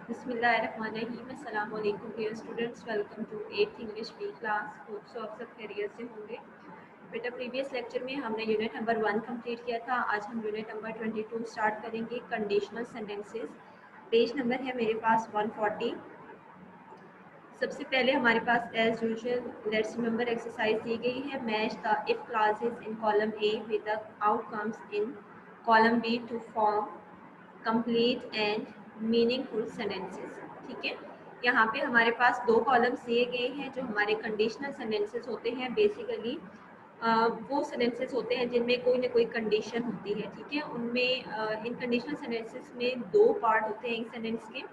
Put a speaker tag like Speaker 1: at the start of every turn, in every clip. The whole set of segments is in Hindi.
Speaker 1: बिस्मिल्लाहिर्रहमानिर्रहीम। अस्सलाम वालेकुम dear students, welcome to 8th English B class. Hope so आप सब खैरियत से होंगे। बेटा प्रीवियस लेक्चर में हमने यूनिट नंबर 1 कंप्लीट किया था। आज हम यूनिट नंबर 22 स्टार्ट करेंगे, कंडीशनल सेंटेंसेस। पेज नंबर है मेरे पास 140। सबसे पहले हमारे पास as usual let's remember exercise दी गई है। Match the if clauses in column A with the outcomes in column B to form complete and meaningful sentences. ठीक है, यहाँ पे हमारे पास दो कॉलम्स दिए गए हैं जो हमारे कंडीशनल सेंटेंसेस होते हैं। बेसिकली वो सेंटेंसेस होते हैं जिनमें कोई ना कोई कंडीशन होती है। ठीक है, उनमें इन कंडीशनल सेंटेंसेस में दो पार्ट होते हैं एक सेंटेंस के।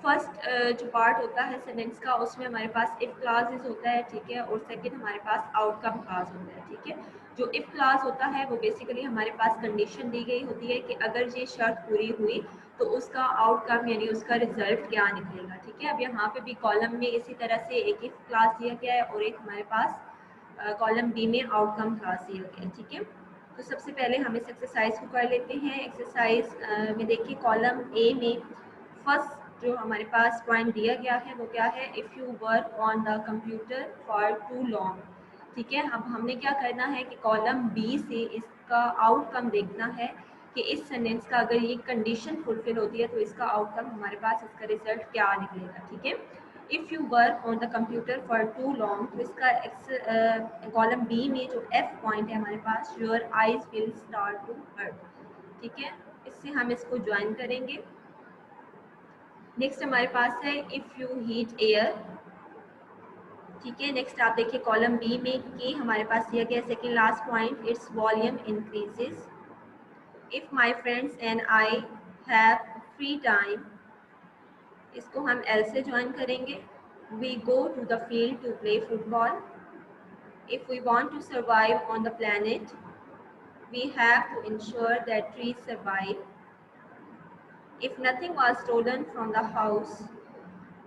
Speaker 1: फर्स्ट जो पार्ट होता है सेंटेंस का, उसमें हमारे पास इफ क्लॉजेस होता है। ठीक है, और सेकंड हमारे पास आउटकम क्लॉज होता है। ठीक है, जो इफ क्लॉज होता है वो बेसिकली हमारे पास कंडीशन दी गई होती है कि अगर ये शर्त पूरी हुई तो उसका आउटकम यानी उसका रिजल्ट क्या निकलेगा। ठीक है, अब यहाँ पे भी कॉलम में इसी तरह से एक इफ क्लॉज दिया गया है और एक हमारे पास कॉलम बी में आउटकम क्लॉज दिया गया है। ठीक है, तो सबसे पहले हम इस एक्सरसाइज को कर लेते हैं। एक्सरसाइज में देखिए कॉलम ए में फर्स्ट जो हमारे पास पॉइंट दिया गया है वो क्या है, if you work on the computer for too long. ठीक है, अब हमने क्या करना है कि कॉलम बी से इसका आउटकम देखना है कि इस सेंटेंस का अगर ये कंडीशन फुलफिल होती है तो इसका आउटकम हमारे पास, इसका रिजल्ट क्या निकलेगा। ठीक है, if you work on the computer for too long, तो इसका कॉलम बी में जो एफ पॉइंट है हमारे पास, your eyes will start to hurt. ठीक है, इससे हम इसको ज्वाइन करेंगे। नेक्स्ट हमारे पास है इफ़ यू हीट एयर। ठीक है, नेक्स्ट आप देखिए कॉलम बी में कि हमारे पास दिया गया second last point, it's volume increases. If my friends and I have free time, इसको हम एल से ज्वाइन करेंगे। We go to the field to play football. If we want to survive on the planet, we have to ensure that trees survive. If nothing was stolen from the house,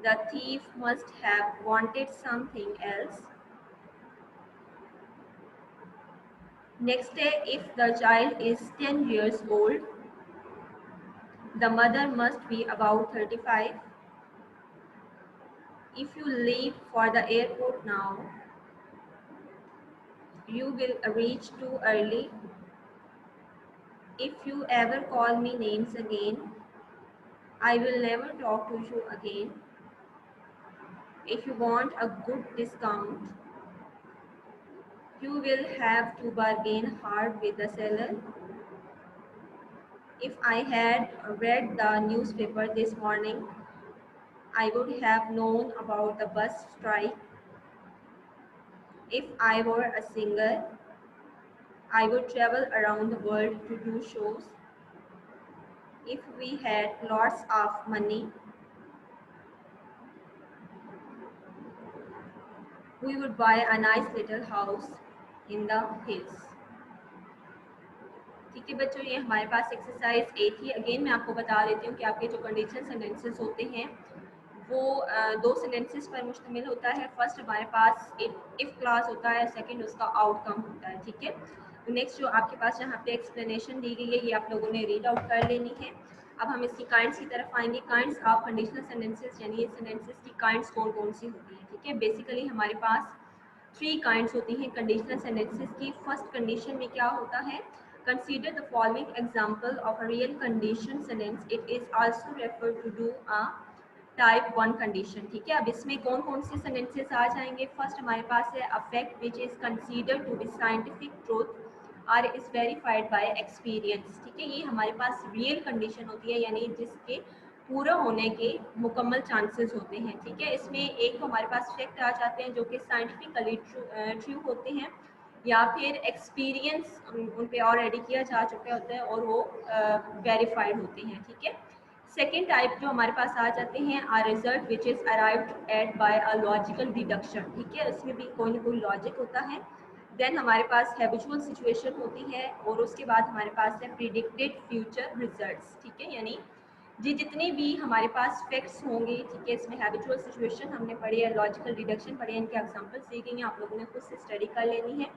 Speaker 1: the thief must have wanted something else. Next day, if the child is 10 years old, the mother must be about 35. If you leave for the airport now, you will reach too early. If you ever call me names again, I will never talk to you again. If you want a good discount, you will have to bargain hard with the seller. If I had read the newspaper this morning, I would have known about the bus strike. If I were a singer, I would travel around the world to do shows. If we had lots of money, we would buy a nice little house in the hills. ठीक है बच्चों, ये हमारे पास एक्सरसाइज ए थी। अगेन मैं आपको बता देती हूँ कि आपके जो कंडीशनल सेंटेंसेस होते हैं वो दो सेंटेंसेस पर मुश्तमिल होता है। फर्स्ट हमारे पास इफ क्लास होता है, सेकंड उसका आउटकम होता है। ठीक है, तो नेक्स्ट जो आपके पास यहाँ पे एक्सप्लेनेशन दी गई है ये आप लोगों ने रीड आउट कर लेनी है। अब हम इसकी काइंड्स की तरफ आएंगे। काइंड्स ऑफ कंडीशनल सेंटेंसेस, यानी ये सेंटेंसेस की काइंड्स कौन कौन सी होती है। ठीक है, बेसिकली हमारे पास थ्री काइंड्स होती हैं कंडीशनल सेंटेंसेस की। फर्स्ट कंडीशन में क्या होता है, consider the following example of a real condition sentence. It is also referred to do a type 1 condition. ठीक है, अब इसमें कौन कौन से सेंटेंसेस आ जाएंगे। फर्स्ट हमारे पास है a fact which is considered to be scientific truth और इज वेरीफाइड बाय एक्सपीरियंस। ठीक है, ये हमारे पास रियल कंडीशन होती है, यानी जिसके पूरा होने के मुकम्मल चांसेस होते हैं। ठीक है, इसमें एक तो हमारे पास फैक्ट आ जाते हैं जो कि साइंटिफिकली ट्रू होते हैं या फिर एक्सपीरियंस उन पे ऑलरेडी किया जा चुका होता है और वो वेरीफाइड होते हैं। ठीक है, सेकेंड टाइप जो हमारे पास आ जाते हैं or result which is arrived at by a logical deduction. ठीक है, इसमें भी कोई ना कोई लॉजिक होता है। देन हमारे पास हैबिचुअल सिचुएशन होती है और उसके बाद हमारे पास है प्रिडिक्टेड फ्यूचर रिजल्ट्स। ठीक है, यानी जी जितने भी हमारे पास फैक्ट्स होंगे, ठीक है, इसमें हैबिचुअल सिचुएशन हमने पढ़ी है, लॉजिकल डिडक्शन पढ़ी है, इनके एग्जांपल्स दी गई हैं, आप लोगों ने खुद से स्टडी कर लेनी है।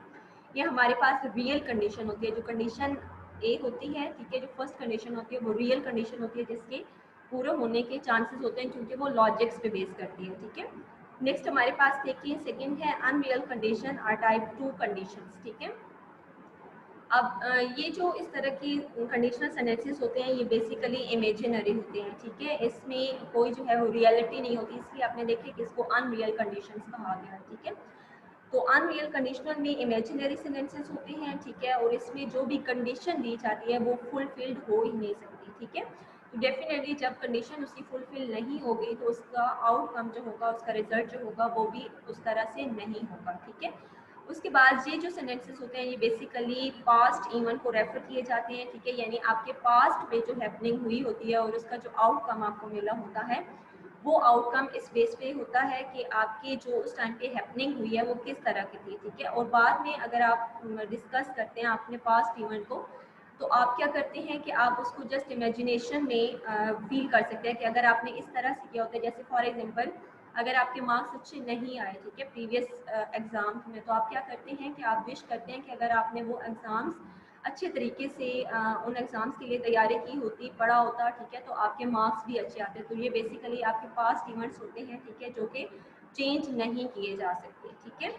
Speaker 1: ये हमारे पास रियल कंडीशन होती है। जो कंडीशन ए होती है, ठीक है, जो फर्स्ट कंडीशन होती है वो रियल कंडीशन होती है जिसके पूरे होने के चांसेस होते हैं क्योंकि वो लॉजिक्स पे बेस करती है, ठीक है। नेक्स्ट हमारे पास देखिए सेकंड है unreal condition or type 2 conditions, ठीक है। अब ये जो इस तरह की कंडीशनल सेंटेंसेस होते हैं ये बेसिकली इमेजिनरी होते हैं, ठीक है। इसमें कोई जो है वो रियलिटी नहीं होती, इसलिए आपने देखे कि इसको अनरियल कंडीशंस कहा गया है, ठीक है। तो अनरियल कंडीशनल में इमेजिनरी सेंटेंसेस होते हैं, ठीक है, और इसमें जो भी कंडीशन दी जाती है वो फुलफिल्ड हो ही नहीं सकती, ठीक है। तो डेफिनेटली जब कंडीशन उसकी फुलफिल नहीं होगी तो उसका आउटकम जो होगा, उसका रिजल्ट जो होगा वो भी उस तरह से नहीं होगा, ठीक है। उसके बाद ये जो सेंटेंसेस होते हैं ये बेसिकली पास्ट इवेंट को रेफर किए जाते हैं, ठीक है, यानी आपके पास्ट में जो हैपनिंग हुई होती है और उसका जो आउटकम आपको मिला होता है वो आउटकम इस बेस पे होता है कि आपकी जो उस टाइम पे हैपनिंग हुई है वो किस तरह की थी, ठीक है। और बाद में अगर आप डिस्कस करते हैं अपने पास्ट इवेंट को तो आप क्या करते हैं कि आप उसको जस्ट इमेजिनेशन में फील कर सकते हैं कि अगर आपने इस तरह से किया होता है, जैसे फॉर एग्जांपल अगर आपके मार्क्स अच्छे नहीं आए, ठीक है, प्रीवियस एग्जाम में, तो आप क्या करते हैं कि आप विश करते हैं कि अगर आपने वो एग्जाम्स अच्छे तरीके से उन एग्जाम्स के लिए तैयारी की होती, पढ़ा होता, ठीक है, तो आपके मार्क्स भी अच्छे आते। तो ये बेसिकली आपके पास्ट इवेंट्स होते हैं, ठीक है, जो कि चेंज नहीं किए जा सकते, ठीक है।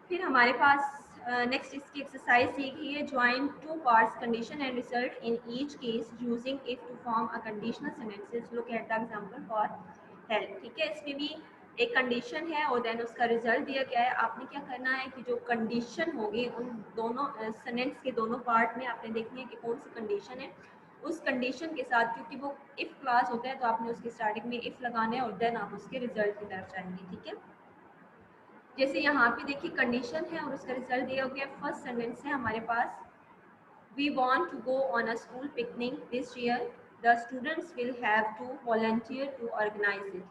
Speaker 1: फिर हमारे पास नेक्स्ट इसकी एक्सरसाइज दी गई है, join two parts condition and result in each case using if two form a conditional sentences, look at the example for help, ठीक है। इसमें भी एक कंडीशन है और देन उसका रिजल्ट दिया गया है। आपने क्या करना है कि जो कंडीशन होगी उन दोनों सेंटेंस के दोनों पार्ट में आपने देखनी है कि कौन सी कंडीशन है, उस कंडीशन के साथ, क्योंकि वो इफ क्लास होता है तो आपने उसकी स्टार्टिंग में इफ लगाना है और देन आप उसके रिजल्ट की तरफ जाएंगे, ठीक है। जैसे यहाँ पे देखिए कंडीशन है और उसका रिजल्ट दिया गया। फर्स्ट सेंटेंस है हमारे पास, we want to go on a school picnic this year, the students will have to volunteer to organise it,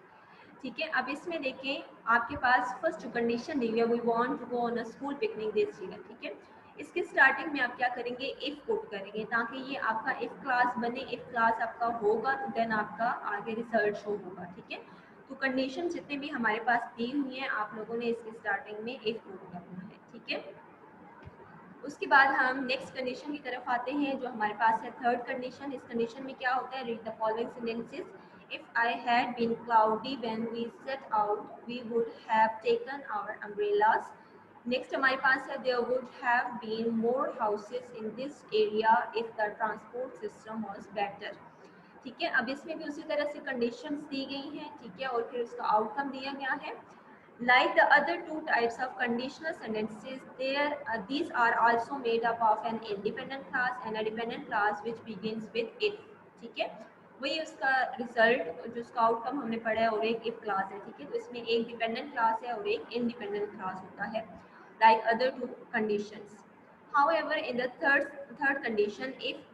Speaker 1: ठीक है। अब इसमें देखें आपके पास फर्स्ट जो कंडीशन दी हुई है, we want to go on a school picnic this year, ठीक है। इसके स्टार्टिंग में आप क्या करेंगे, इफ पुट करेंगे ताकि ये आपका इफ क्लास बने। इफ क्लास आपका होगा तो देन आपका आगे रिजल्ट शो होगा, ठीक है। तो कंडीशन जितने भी हमारे पास दी हुई है आप लोगों ने इसकी स्टार्टिंग में इफ पुट करना है, ठीक है। उसके बाद हम नेक्स्ट कंडीशन की तरफ आते हैं जो हमारे पास है थर्ड कंडीशन। इस कंडीशन में क्या होता है, read the following sentences, if I had been cloudy when we set out we would have taken our umbrellas. Next हमारे पास है, there would have been more houses in this area if the transport system was better, ठीक है। अब इसमें भी उसी तरह से कंडीशंस दी गई हैं, ठीक है, और फिर उसका आउटकम दिया गया है। Like the other two types of conditional sentences, these are also made up of an independent clause and a dependent clause which begins with if, ठीक है। वही उसका रिजल्ट जो उसका आउटकम हमने पढ़ा है और एक इफ क्लास है, ठीक है। तो इसमें एक डिपेंडेंट क्लास है और एक इंडिपेंडेंट क्लास होता है, like other two conditions. However, in the third condition, if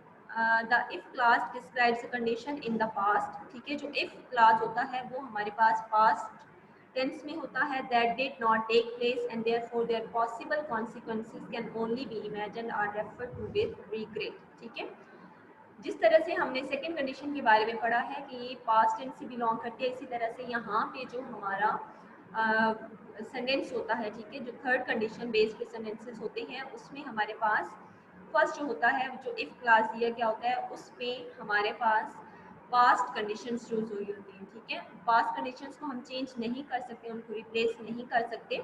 Speaker 1: the if clause describes a condition in the past, ठीक है, जो if clause होता है वो हमारे पास past टेंस में होता है, that did not take place and therefore their possible consequences can only be imagined or referred to with regret, ठीक है। जिस तरह से हमने सेकंड कंडीशन के बारे में पढ़ा है कि ये पास्ट टेंस से बिलोंग करती है, इसी तरह से यहाँ पे जो हमारा सेंटेंस होता है, ठीक है, जो थर्ड कंडीशन बेस्ड पे सेंटेंसेस होते हैं उसमें हमारे पास फर्स्ट जो होता है जो इफ क्लास दिया गया होता है उसमें हमारे पास पास्ट कंडीशंस यूज हुई होती हैं, ठीक है। पास्ट कंडीशंस को हम चेंज नहीं कर सकते, उनको रिप्लेस नहीं कर सकते।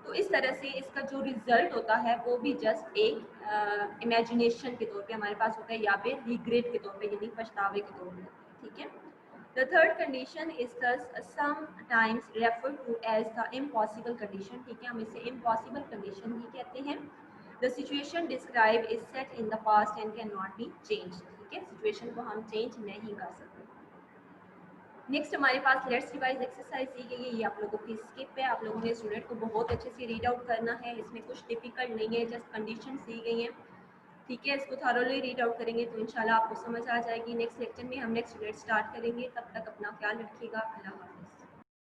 Speaker 1: तो इस तरह से इसका जो रिजल्ट होता है वो भी जस्ट एक इमेजिनेशन के तौर पे हमारे पास होता है या फिर रिग्रेट के तौर पे, यानी पछतावे के तौर पे, ठीक है। The third condition is thus sometimes referred to as the impossible condition, ठीक है, हम इसे impossible condition भी कहते हैं। The situation described is set in the past and cannot be changed, ठीक है, सिचुएशन को हम चेंज नहीं कर सकते। नेक्स्ट हमारे पास लेट्स रिवाइज एक्सरसाइज दी गई है, ये आप लोगों की स्किप है, आप लोगों ने स्टूडेंट को बहुत अच्छे से रीड आउट करना है, इसमें कुछ डिफिकल्ट नहीं है, जस्ट कंडीशंस दी गई हैं, ठीक है। इसको थॉरोली रीड आउट करेंगे तो इंशाल्लाह आपको समझ आ जाएगी। नेक्स्ट लेक्चर में हम नेक्स्ट यूनिट स्टार्ट करेंगे, तब तक अपना ख्याल रखिएगा। अल्लाह हाफ़िज़।